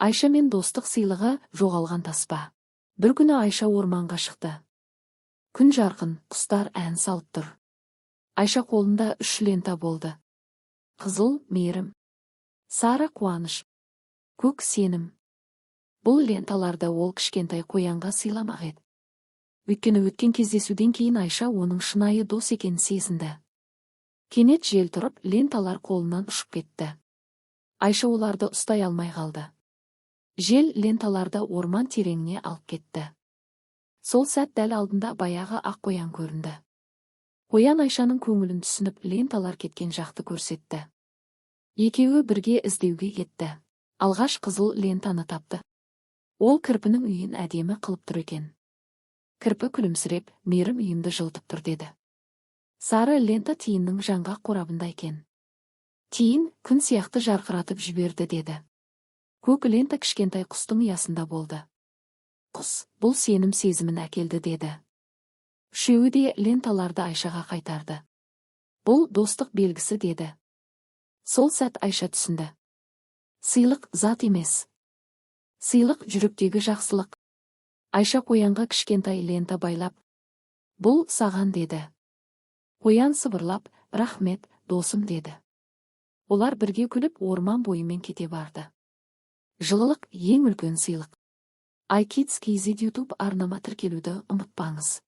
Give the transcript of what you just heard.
Айша мен достық сыйлығы жоғалған таспа. Бір күні Айша орманға шықты. Күн жарқын, құстар ән салып тұр. Айша қолында 3 лента болды. Қызыл — мейірім, сары — қуаныш, көк — сенім. Бұл ленталарды ол кішкентай қоянға сыйламақ еді. Өйткені өткен кездесуден кейін Айша оның шынайы дос екенін сезінді. Кенет жел тұрып, ленталар қолынан ұшып кетті. Айша оларды ұстай алмай қалды. Жел ленталарды орман тереңіне алып кетті. Сол сәт дәл алдында баяғы ақ қоян көрінді. Қоян Айшаның көңілін түсініп, ленталар кеткен жақты көрсетті. Екеуі бірге іздеуге кетті. Алғаш қызыл лентаны тапты. Ол кірпінің үйін әдемі қылып тұр екен. Кірпі күлімсіреп, мейірім үйімді жылытып тұр деді. Сары лента тиынның жаңғақ қорабында екен. Тиын күн сияқты жарқыратып жіберді деді. Көк лента кішкентай құстың ұясында болды. Құс бұл сенім сезімін әкелді деді. Үшеуі де ленталарды Айшаға қайтарды. Бұл достық белгісі деді. Сол сәт Айша түсінді. Сыйлық зат емес. Сыйлық жүректегі жақсылық. Айша қоянға кішкентай лента байлап, бұл саған деді. Қоян сыбырлап, рахмет, досым деді. Олар бірге күліп орман бойымен кете барды. Жылылық ең үлкен сыйлық. iKids KZ YouTube арнама тіркелуді ұмытпаңыз.